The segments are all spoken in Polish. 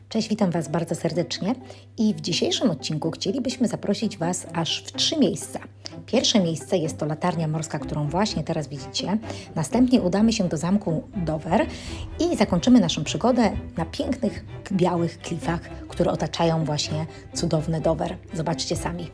Cześć, witam Was bardzo serdecznie i w dzisiejszym odcinku chcielibyśmy zaprosić Was aż w 3 miejsca. Pierwsze miejsce jest to latarnia morska, którą właśnie teraz widzicie. Następnie udamy się do zamku Dover i zakończymy naszą przygodę na pięknych, białych klifach, które otaczają właśnie cudowny Dover. Zobaczcie sami.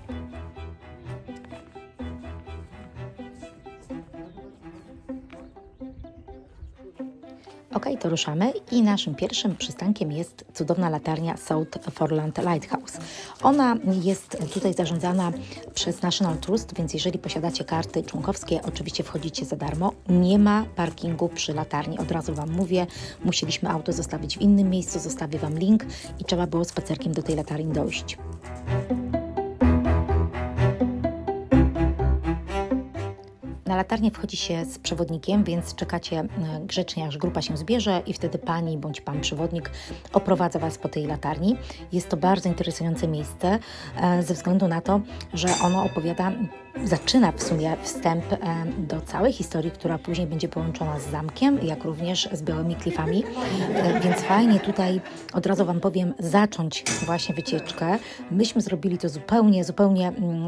Ok, to ruszamy i naszym pierwszym przystankiem jest cudowna latarnia South Foreland Lighthouse. Ona jest tutaj zarządzana przez National Trust, więc jeżeli posiadacie karty członkowskie, oczywiście wchodzicie za darmo. Nie ma parkingu przy latarni, od razu Wam mówię. Musieliśmy auto zostawić w innym miejscu, zostawię Wam link i trzeba było spacerkiem do tej latarni dojść. Na latarnię wchodzi się z przewodnikiem, więc czekacie grzecznie, aż grupa się zbierze i wtedy pani bądź pan przewodnik oprowadza Was po tej latarni. Jest to bardzo interesujące miejsce ze względu na to, że ono zaczyna w sumie wstęp do całej historii, która później będzie połączona z zamkiem, jak również z białymi klifami, więc fajnie tutaj, od razu Wam powiem, zacząć właśnie wycieczkę. Myśmy zrobili to zupełnie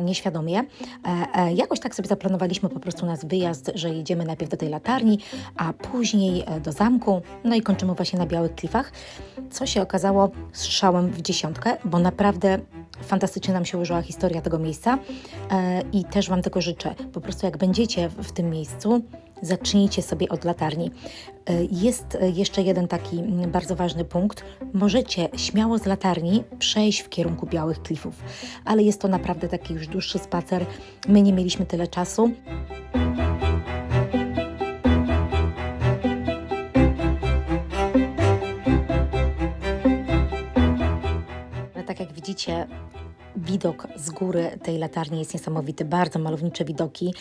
nieświadomie. Jakoś tak sobie zaplanowaliśmy po prostu nasz wyjazd, że jedziemy najpierw do tej latarni, a później do zamku, no i kończymy właśnie na białych klifach, co się okazało strzałem w dziesiątkę, bo naprawdę fantastycznie nam się ułożyła historia tego miejsca i też Wam tego życzę. Po prostu jak będziecie w tym miejscu, zacznijcie sobie od latarni. Jest jeszcze jeden taki bardzo ważny punkt. Możecie śmiało z latarni przejść w kierunku białych klifów, ale jest to naprawdę taki już dłuższy spacer. My nie mieliśmy tyle czasu. Tak jak widzicie, widok z góry tej latarni jest niesamowity, bardzo malownicze widoki.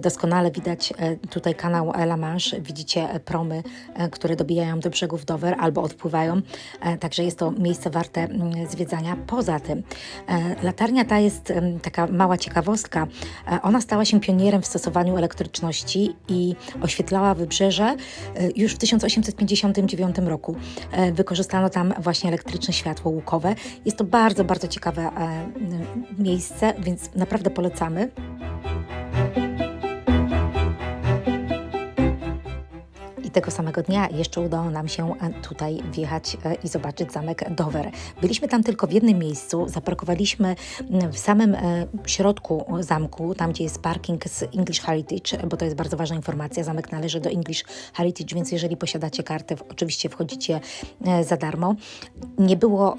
Doskonale widać tutaj kanał La Manche, widzicie promy, które dobijają do brzegów Dover albo odpływają, także jest to miejsce warte zwiedzania. Poza tym latarnia ta jest taka mała ciekawostka, ona stała się pionierem w stosowaniu elektryczności i oświetlała wybrzeże już w 1859 roku. Wykorzystano tam właśnie elektryczne światło łukowe. Jest to bardzo ciekawe miejsce, więc naprawdę polecamy. I tego samego dnia jeszcze udało nam się tutaj wjechać i zobaczyć zamek Dover. Byliśmy tam tylko w jednym miejscu, zaparkowaliśmy w samym środku zamku, tam gdzie jest parking z English Heritage, bo to jest bardzo ważna informacja, zamek należy do English Heritage, więc jeżeli posiadacie kartę, oczywiście wchodzicie za darmo. Nie było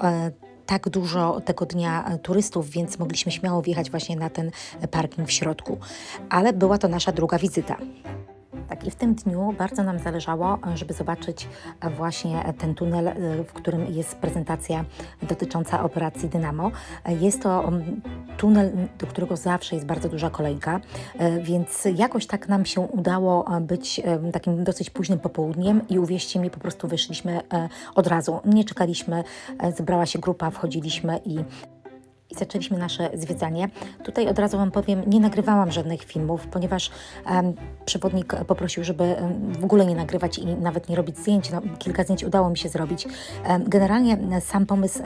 tak dużo tego dnia turystów, więc mogliśmy śmiało wjechać właśnie na ten parking w środku. Ale była to nasza druga wizyta. Tak, i w tym dniu bardzo nam zależało, żeby zobaczyć właśnie ten tunel, w którym jest prezentacja dotycząca operacji Dynamo. Jest to tunel, do którego zawsze jest bardzo duża kolejka, więc jakoś tak nam się udało być takim dosyć późnym popołudniem i uwierzcie mi, po prostu wyszliśmy od razu. Nie czekaliśmy, zebrała się grupa, wchodziliśmy i zaczęliśmy nasze zwiedzanie. Tutaj od razu Wam powiem, nie nagrywałam żadnych filmów, ponieważ przewodnik poprosił, żeby w ogóle nie nagrywać i nawet nie robić zdjęć. No, kilka zdjęć udało mi się zrobić. Generalnie sam pomysł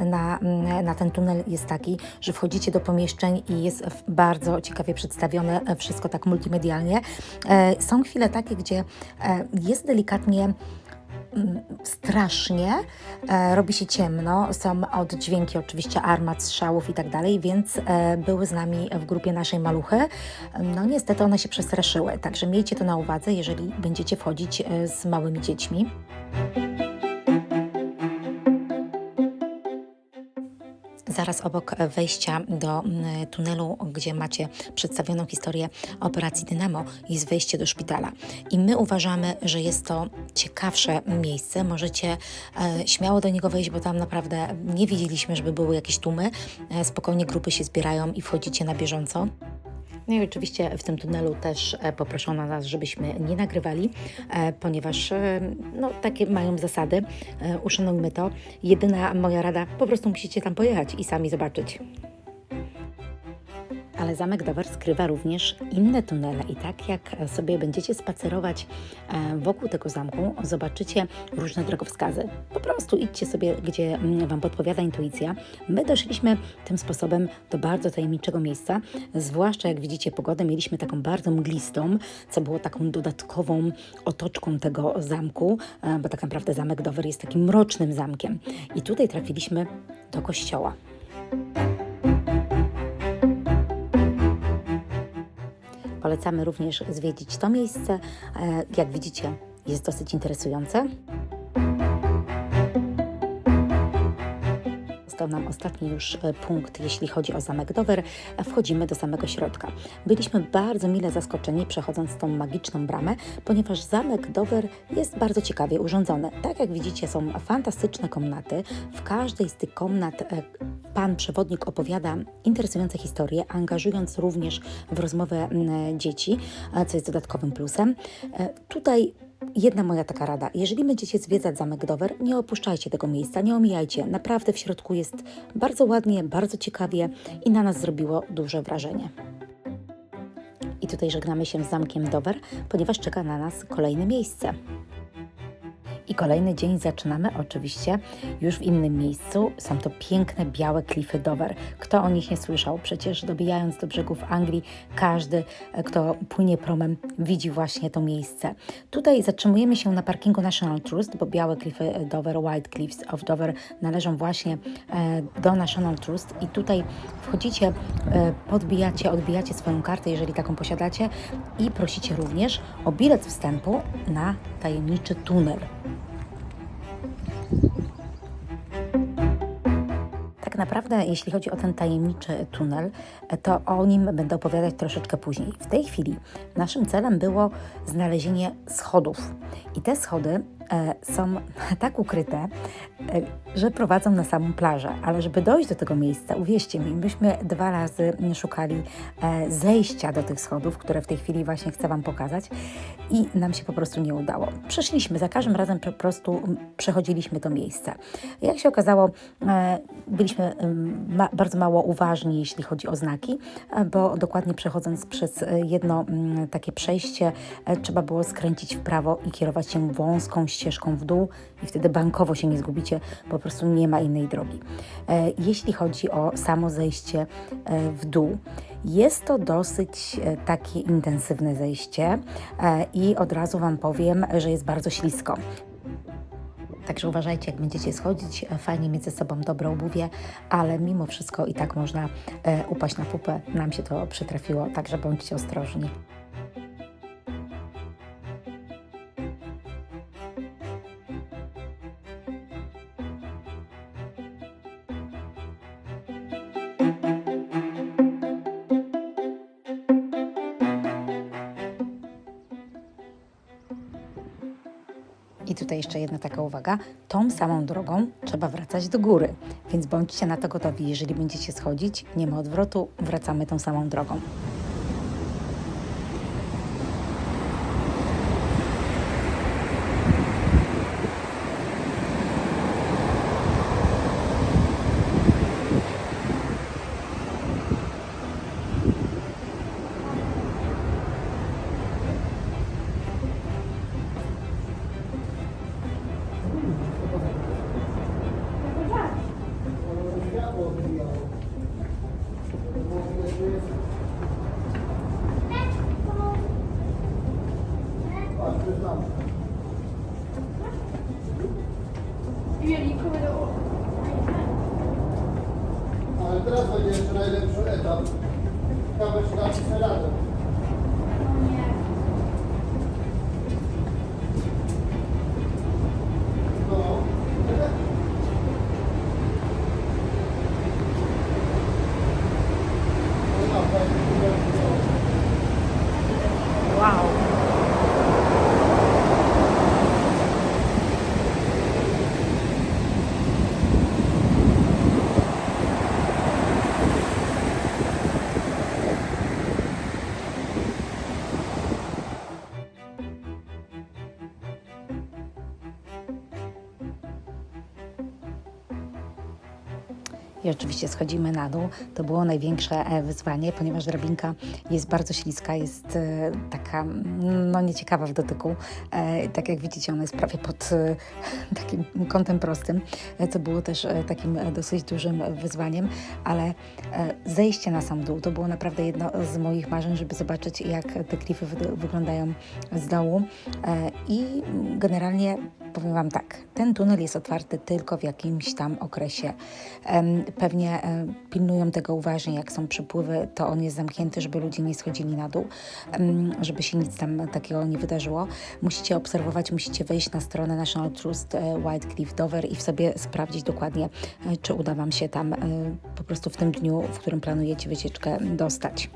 na ten tunel jest taki, że wchodzicie do pomieszczeń i jest bardzo ciekawie przedstawione wszystko tak multimedialnie. Są chwile takie, gdzie jest delikatnie strasznie, robi się ciemno, są oddźwięki oczywiście armat, strzałów i tak dalej, więc były z nami w grupie naszej maluchy. No niestety one się przestraszyły, także miejcie to na uwadze, jeżeli będziecie wchodzić z małymi dziećmi. Zaraz obok wejścia do tunelu, gdzie macie przedstawioną historię operacji Dynamo, jest wejście do szpitala. I my uważamy, że jest to ciekawsze miejsce. Możecie śmiało do niego wejść, bo tam naprawdę nie widzieliśmy, żeby były jakieś tłumy. Spokojnie grupy się zbierają i wchodzicie na bieżąco. No i oczywiście w tym tunelu też poproszono nas, żebyśmy nie nagrywali, ponieważ no, takie mają zasady. Uszanujmy to. Jedyna moja rada, po prostu musicie tam pojechać i sami zobaczyć. Ale zamek Dover skrywa również inne tunele i tak jak sobie będziecie spacerować wokół tego zamku, zobaczycie różne drogowskazy. Po prostu idźcie sobie, gdzie Wam podpowiada intuicja. My doszliśmy tym sposobem do bardzo tajemniczego miejsca, zwłaszcza jak widzicie pogodę mieliśmy taką bardzo mglistą, co było taką dodatkową otoczką tego zamku, bo tak naprawdę zamek Dover jest takim mrocznym zamkiem. I tutaj trafiliśmy do kościoła. Polecamy również zwiedzić to miejsce. Jak widzicie, jest dosyć interesujące. Został nam ostatni już punkt, jeśli chodzi o zamek Dover. Wchodzimy do samego środka. Byliśmy bardzo mile zaskoczeni, przechodząc tą magiczną bramę, ponieważ zamek Dover jest bardzo ciekawie urządzony. Tak jak widzicie, są fantastyczne komnaty. W każdej z tych komnat pan przewodnik opowiada interesujące historie, angażując również w rozmowę dzieci, co jest dodatkowym plusem. Tutaj jedna moja taka rada. Jeżeli będziecie zwiedzać zamek Dover, nie opuszczajcie tego miejsca, nie omijajcie. Naprawdę w środku jest bardzo ładnie, bardzo ciekawie i na nas zrobiło duże wrażenie. I tutaj żegnamy się z zamkiem Dover, ponieważ czeka na nas kolejne miejsce. I kolejny dzień zaczynamy oczywiście już w innym miejscu. Są to piękne, białe klify Dover. Kto o nich nie słyszał? Przecież dobijając do brzegów Anglii, każdy, kto płynie promem, widzi właśnie to miejsce. Tutaj zatrzymujemy się na parkingu National Trust, bo białe klify Dover, White Cliffs of Dover należą właśnie do National Trust. I tutaj wchodzicie, odbijacie swoją kartę, jeżeli taką posiadacie i prosicie również o bilet wstępu na tajemniczy tunel. Tak naprawdę, jeśli chodzi o ten tajemniczy tunel, to o nim będę opowiadać troszeczkę później. W tej chwili naszym celem było znalezienie schodów. I te schody są tak ukryte, że prowadzą na samą plażę. Ale żeby dojść do tego miejsca, uwierzcie mi, myśmy 2 razy szukali zejścia do tych schodów, które w tej chwili właśnie chcę Wam pokazać i nam się po prostu nie udało. Przeszliśmy, za każdym razem po prostu przechodziliśmy to miejsce. Jak się okazało, byliśmy bardzo mało uważni, jeśli chodzi o znaki, bo dokładnie przechodząc przez jedno takie przejście, trzeba było skręcić w prawo i kierować się wąską ścieżką w dół i wtedy bankowo się nie zgubicie, po prostu nie ma innej drogi. Jeśli chodzi o samo zejście w dół, jest to dosyć takie intensywne zejście i od razu Wam powiem, że jest bardzo ślisko. Także uważajcie, jak będziecie schodzić, fajnie mieć ze sobą dobre obuwie, ale mimo wszystko i tak można upaść na pupę. Nam się to przytrafiło, także bądźcie ostrożni. I tutaj jeszcze jedna taka uwaga, tą samą drogą trzeba wracać do góry, więc bądźcie na to gotowi, jeżeli będziecie schodzić, nie ma odwrotu, wracamy tą samą drogą. Ale teraz będzie jeszcze najlepszy etap. Ciekawe, czy da się radę. No. Wow! I oczywiście schodzimy na dół. To było największe wyzwanie, ponieważ drabinka jest bardzo śliska, jest taka no nieciekawa w dotyku. Tak jak widzicie, ona jest prawie pod takim kątem prostym, co było też takim dosyć dużym wyzwaniem, ale zejście na sam dół to było naprawdę jedno z moich marzeń, żeby zobaczyć, jak te klify wyglądają z dołu. I generalnie powiem Wam tak, ten tunel jest otwarty tylko w jakimś tam okresie. Pewnie pilnują tego uważnie, jak są przypływy, to on jest zamknięty, żeby ludzie nie schodzili na dół, żeby się nic tam takiego nie wydarzyło. Musicie obserwować, musicie wejść na stronę National Trust White Cliff Dover i w sobie sprawdzić dokładnie, czy uda Wam się tam po prostu w tym dniu, w którym planujecie wycieczkę, dostać.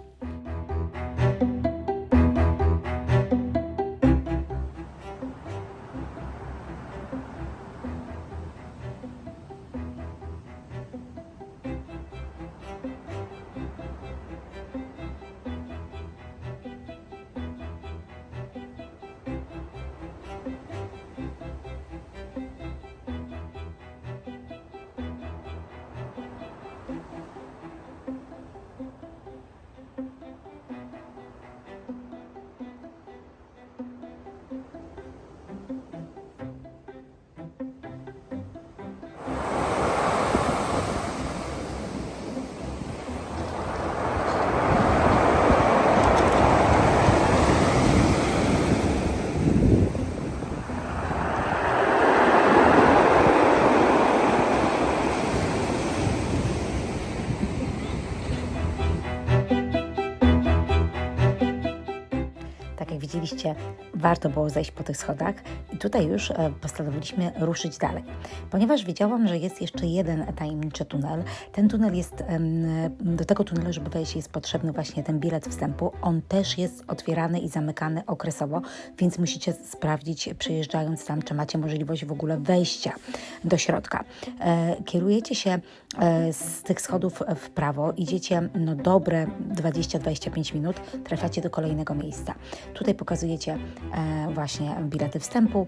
Tak jak widzieliście, warto było zejść po tych schodach i tutaj już postanowiliśmy ruszyć dalej. Ponieważ wiedziałam, że jest jeszcze jeden tajemniczy tunel. Ten tunel jest, do tego tunelu, żeby wejść, jest potrzebny właśnie ten bilet wstępu. On też jest otwierany i zamykany okresowo, więc musicie sprawdzić, przyjeżdżając tam, czy macie możliwość w ogóle wejścia do środka. Kierujecie się z tych schodów w prawo, idziecie no dobre 20-25 minut, trafiacie do kolejnego miejsca. Tutaj pokazujecie właśnie bilety wstępu,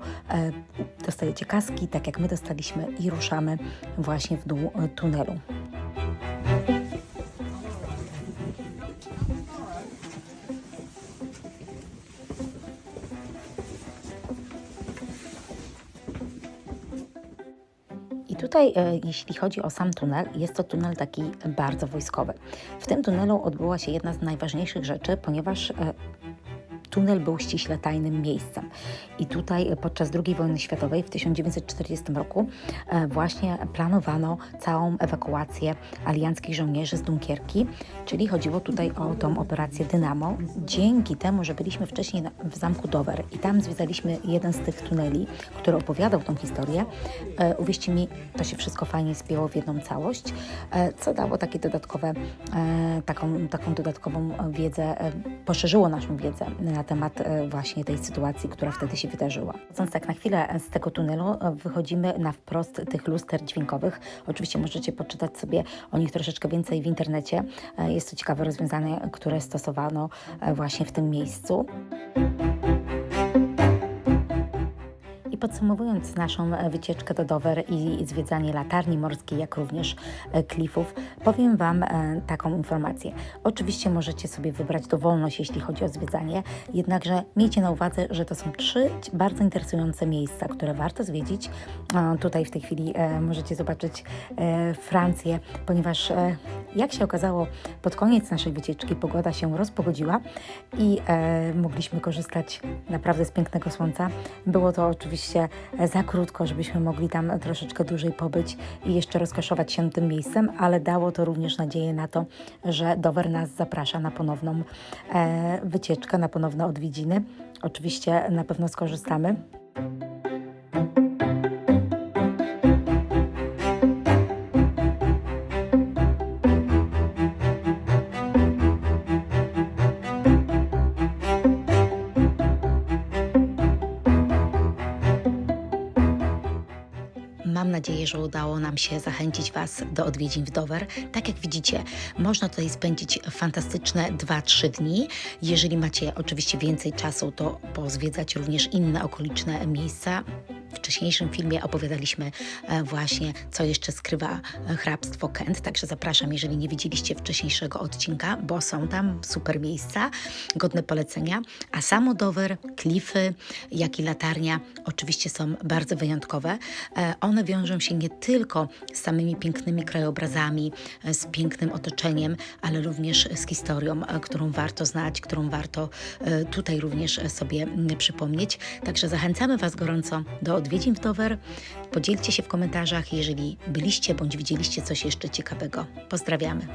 dostajecie kaski, tak jak my dostaliśmy i ruszamy właśnie w dół tunelu. I tutaj, jeśli chodzi o sam tunel, jest to tunel taki bardzo wojskowy. W tym tunelu odbyła się jedna z najważniejszych rzeczy, ponieważ tunel był ściśle tajnym miejscem. I tutaj podczas II wojny światowej w 1940 roku właśnie planowano całą ewakuację alianckich żołnierzy z Dunkierki, czyli chodziło tutaj o tą operację Dynamo. Dzięki temu, że byliśmy wcześniej w zamku Dover i tam zwiedzaliśmy jeden z tych tuneli, który opowiadał tą historię, uwierzcie mi, to się wszystko fajnie spięło w jedną całość, co dało takie dodatkowe, taką dodatkową wiedzę, poszerzyło naszą wiedzę na temat właśnie tej sytuacji, która wtedy się wydarzyła. Chodząc tak na chwilę z tego tunelu, wychodzimy na wprost tych luster dźwiękowych. Oczywiście możecie poczytać sobie o nich troszeczkę więcej w internecie. Jest to ciekawe rozwiązanie, które stosowano właśnie w tym miejscu. I podsumowując naszą wycieczkę do Dover i zwiedzanie latarni morskiej, jak również klifów, powiem Wam taką informację. Oczywiście możecie sobie wybrać dowolność, jeśli chodzi o zwiedzanie, jednakże miejcie na uwadze, że to są 3 bardzo interesujące miejsca, które warto zwiedzić. Tutaj w tej chwili możecie zobaczyć Francję, ponieważ jak się okazało, pod koniec naszej wycieczki pogoda się rozpogodziła i mogliśmy korzystać naprawdę z pięknego słońca. Było to oczywiście za krótko, żebyśmy mogli tam troszeczkę dłużej pobyć i jeszcze rozkoszować się tym miejscem, ale dało to również nadzieję na to, że Dover nas zaprasza na ponowną wycieczkę, na ponowne odwiedziny. Oczywiście na pewno skorzystamy. Mam nadzieję, że udało nam się zachęcić Was do odwiedzin w Dover. Tak jak widzicie, można tutaj spędzić fantastyczne 2-3 dni. Jeżeli macie oczywiście więcej czasu, to pozwiedzać również inne okoliczne miejsca. wcześniejszym filmie opowiadaliśmy właśnie, co jeszcze skrywa hrabstwo Kent, także zapraszam, jeżeli nie widzieliście wcześniejszego odcinka, bo są tam super miejsca, godne polecenia, a samo Dover, klify, jak i latarnia oczywiście są bardzo wyjątkowe. One wiążą się nie tylko z samymi pięknymi krajobrazami, z pięknym otoczeniem, ale również z historią, którą warto znać, którą warto tutaj również sobie przypomnieć. Także zachęcamy Was gorąco do odwiedzin w Dover. Podzielcie się w komentarzach, jeżeli byliście bądź widzieliście coś jeszcze ciekawego. Pozdrawiamy.